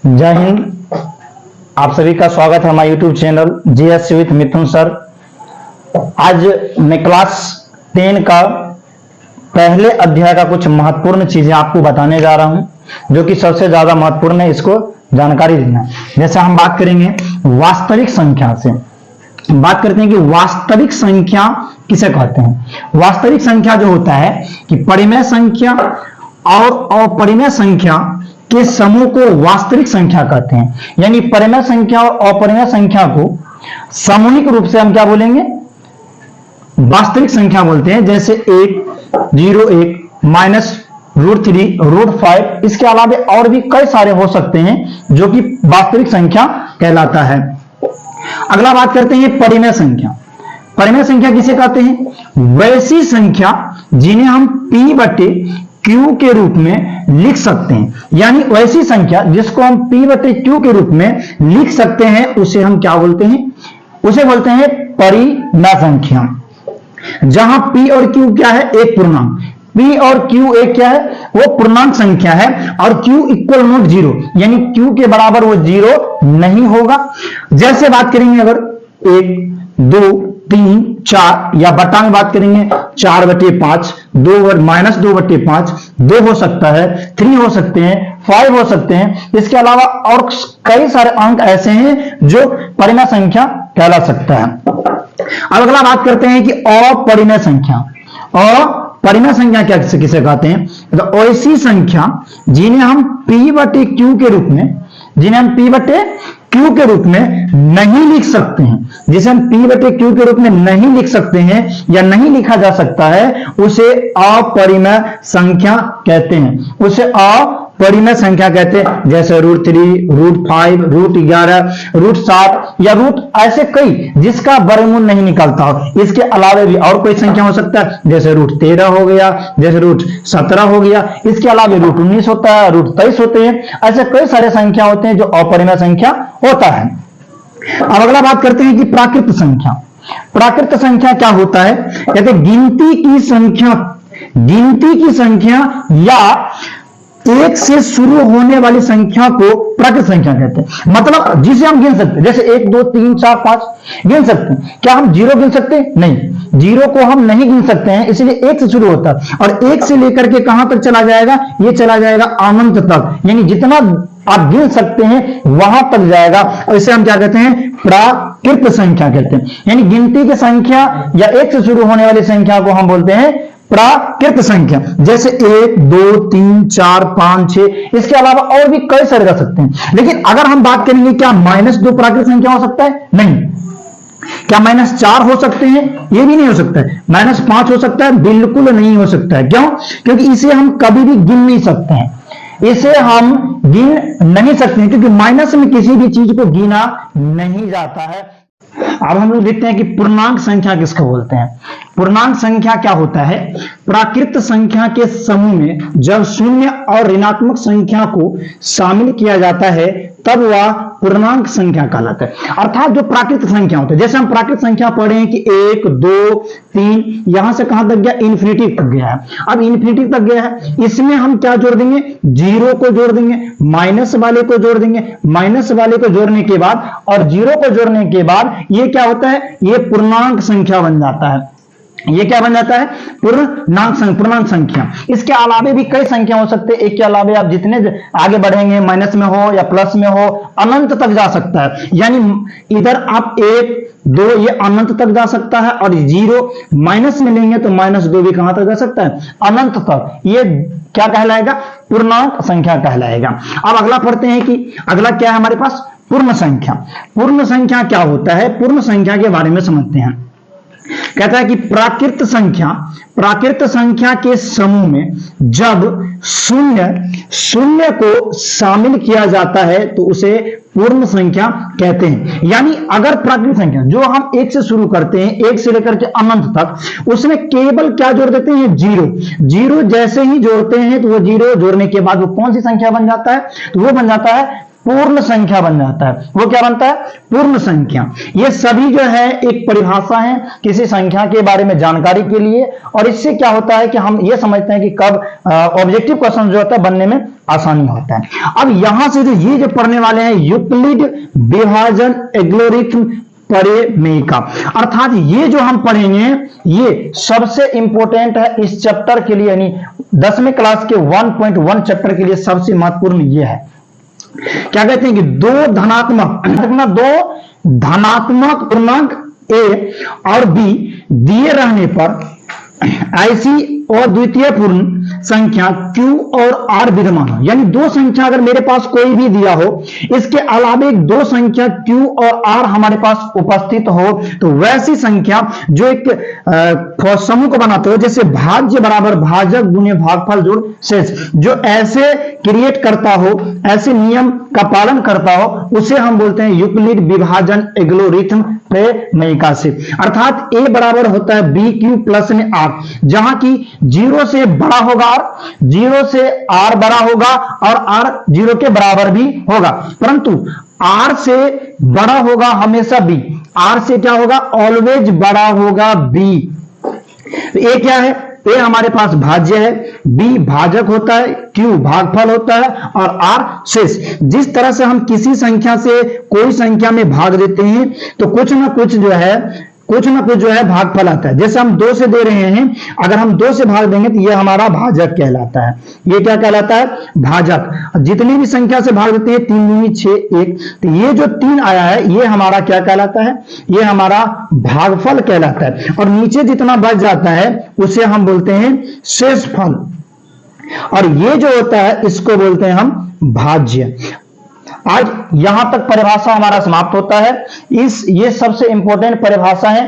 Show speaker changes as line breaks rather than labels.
जय हिंद। आप सभी का स्वागत है हमारे YouTube channel GS with Mithun sir. आज मैं क्लास 10 का पहले अध्याय का कुछ महत्वपूर्ण चीजें आपको बताने जा रहा हूं, जो कि सबसे ज्यादा महत्वपूर्ण है, इसको जानकारी देना है। जैसे हम बात करेंगे वास्तविक संख्या से, बात करते हैं कि वास्तविक संख्या किसे कहते हैं। वास्तविक संख्या जो होता है कि परिमेय संख्या और अपरिमेय संख्या के समूह को वास्तविक संख्या कहते हैं। यानी परिमेय संख्या और अपरिमेय संख्या को सामूहिक रूप से हम क्या बोलेंगे, वास्तविक संख्या बोलते हैं। जैसे 1, 0, 1, -√3, √5, इसके अलावा और भी कई सारे हो सकते हैं जो कि वास्तविक संख्या कहलाता है। अगला बात करते हैं परिमेय संख्या। परिमेय संख्या किसे कहते हैं? वैसी संख्या जिन्हें हम P/Q के रूप में लिख सकते हैं। यानी वैसी संख्या जिसको हम P/Q के रूप में लिख सकते हैं, उसे हम क्या बोलते हैं? उसे बोलते हैं परिमेय संख्या। जहां P और Q क्या है? एक पूर्णांक। P और Q एक क्या है? वो पूर्णांक संख्या है और Q = 0, यानी Q के बराबर वो 0 नहीं होगा। जैसे बात करेंगे अगर 1, 2, 3, 4 या बटा में बात करेंगे 4/5, -2/5, 2 हो सकता है, 3 हो सकते हैं, 5 हो सकते हैं। इसके अलावा और कई सारे अंक ऐसे हैं जो परिमेय संख्या कहला सकता है। अब अगला बात करते हैं कि अपरिमेय संख्या। अपरिमेय संख्या क्या किसे कहते हैं? तो ऐसी संख्या जिन्हें हम P/Q के रूप में, Q के रूप में नहीं लिख सकते हैं, जिसे हम P/Q के रूप में नहीं लिख सकते हैं या नहीं लिखा जा सकता है, उसे अपरिमेय संख्या कहते हैं। उसे अपरिमेय संख्या कहते हैं। जैसे √3, √5, √11, √7 या ऐसे कई जिसका वर्गमूल नहीं निकलता हो। इसके अलावा भी और कोई संख्या हो सकता है, जैसे √13 हो गया, जैसे √17 हो गया। इसके अलावा √19 होता है, √23 होते हैं। ऐसे कई सारे संख्या होते हैं जो अपरिमेय संख्या होता है। अब अगला बात करते हैं कि प्राकृत संख्या। प्राकृत संख्या क्या होता है? कहते हैं गिनती की संख्या या 1 से शुरू होने वाली संख्या को प्राकृत संख्या कहते हैं। मतलब जिसे हम गिन सकते हैं, जैसे 1, 2, 3, 4, 5 गिन सकते हैं। क्या हम 0 गिन सकते हैं? नहीं, 0 को हम नहीं गिन सकते हैं, इसलिए 1 से शुरू होता है और 1 से लेकर के कहां तक चला जाएगा? ये चला जाएगा अनंत तक, यानी जितना आप गिन सकते हैं वहां तक जाएगा। और इसे हम क्या कहते हैं? प्राकृत संख्या कहते हैं। यानी गिनती की संख्या या 1 से शुरू होने वाली संख्या को हम बोलते हैं प्राकृत संख्या। जैसे 1, 2, 3, 4, 5, 6, इसके अलावा और भी कई सारे रह सकते हैं। लेकिन अगर हम बात करेंगे क्या -2 प्राकृत संख्या हो सकता है? नहीं। क्या -4 हो सकते हैं? ये भी नहीं हो सकता है। -5 हो सकता है? बिल्कुल नहीं हो सकता है। क्यों? क्योंकि इसे हम कभी भी गिन नहीं सकते हैं, इसे हम गिन नहीं सकते हैं, क्योंकि माइनस में किसी भी चीज को गिना नहीं जाता है। अब हम लोग देखते हैं कि पूर्णांक संख्या किसको बोलते हैं। पूर्णांक संख्या क्या होता है? प्राकृत संख्या के समूह में जब शून्य और ऋणात्मक संख्या को शामिल किया जाता है तब वह पूर्णांक संख्या कहलाता है। अर्थात जो प्राकृत संख्या होता है, जैसे हम प्राकृत संख्या पढ़े हैं कि 1, 2, 3, यहां से कहां तक गया? इन्फिनिटी तक गया है। अब इन्फिनिटी तक गया है, इसमें हम क्या जोड़ देंगे? 0 को जोड़ देंगे, माइनस वाले को जोड़ देंगे। माइनस वाले को जोड़ने के बाद और 0 को जोड़ने के बाद ये क्या होता है? ये पूर्णांक संख्या बन जाता है। ये क्या बन जाता है? पूर्णांक संख्या। इसके अलावा भी कई संख्या हो सकते हैं। एक के अलावा आप जितने आगे बढ़ेंगे, माइनस में हो या प्लस में हो, अनंत तक जा सकता है। यानी इधर आप 1, 2 ये अनंत तक जा सकता है और 0 माइनस में लेंगे तो -2 भी कहां तक जा सकता है? अनंत तक। ये क्या कहलाएगा? पूर्णांक संख्या कहलाएगा। अब अगला पढ़ते हैं कि अगला क्या है हमारे पास? पूर्ण संख्या। पूर्ण संख्या क्या होता है? पूर्ण संख्या के बारे में समझते हैं। कहता है कि प्राकृत संख्या के समूह में जब शून्य को शामिल किया जाता है तो उसे पूर्ण संख्या कहते हैं। यानी अगर प्राकृत संख्या जो हम 1 से शुरू करते हैं, 1 से लेकर के अनंत तक, उसमें केवल क्या जोड़ देते हैं? 0 जैसे ही जोड़ते हैं तो वो 0 जोड़ने के बाद वो कौन सी संख्या बन जाता है? तो वो बन जाता है पूर्ण संख्या बन जाता है। वो क्या बनता है? पूर्ण संख्या। ये सभी जो है एक परिभाषा है किसी संख्या के बारे में जानकारी के लिए, और इससे क्या होता है कि हम ये समझते हैं कि कब ऑब्जेक्टिव क्वेश्चन जो होता है बनने में आसानी होता है। अब यहां से ये जो पढ़ने वाले हैं यूक्लिड विभाजन एल्गोरिथम परिमेयिका, अर्थात ये जो हम पढ़ेंगे ये सबसे इंपॉर्टेंट है इस चैप्टर के लिए, यानी 10वीं क्लास के 1.1 चैप्टर के लिए सबसे महत्वपूर्ण ये है। क्या कहते हैं कि दो धनात्मक पूर्णांक ए और बी दिए रहने पर ऐसी अद्वितीय पूर्ण संख्या Q और R विद्यमान हो, यानी दो संख्या अगर मेरे पास कोई भी दिया हो, इसके अलावा एक दो संख्या Q और R हमारे पास उपस्थित हो, तो वैसी संख्या जो एक समूह को बनाते हो, जैसे भाज्य बराबर भाजक गुणे भागफल जोड़ शेष, जो ऐसे क्रिएट करता हो, ऐसे नियम का पालन करता हो, उसे हम बोलते हैं यूक्लिड विभाजन एल्गोरिथम परिमेयिका से। अर्थात A बराबर होता है BQ प्लस में R, जहां की 0 से बड़ा होगा R, 0 से R बड़ा होगा और R 0 के बराबर भी होगा, परंतु R से बड़ा होगा हमेशा B, R से क्या होगा? ऑलवेज बड़ा होगा B। A क्या है? A हमारे पास भाज्य है, B भाजक होता है, Q भागफल होता है और R शेष। जिस तरह से हम किसी संख्या से कोई संख्या में भाग देते हैं तो कुछ ना कुछ जो है भागफल आता है। जैसे हम 2 से दे रहे हैं, अगर हम 2 से भाग देंगे तो यह हमारा भाजक कहलाता है। ये क्या कहलाता है? भाजक। जितनी भी संख्या से भाग देते हैं 3 दूनी 6 1, तो ये जो 3 आया है ये हमारा क्या कहलाता है? ये हमारा भागफल कहलाता है। और नीचे जितना बच जाता है उसे हम बोलते हैं शेषफल, और ये जो होता है इसको बोलते हैं हम भाज्य। आज यहां तक परिभाषा हमारा समाप्त होता है। ये सबसे इंपॉर्टेंट परिभाषा है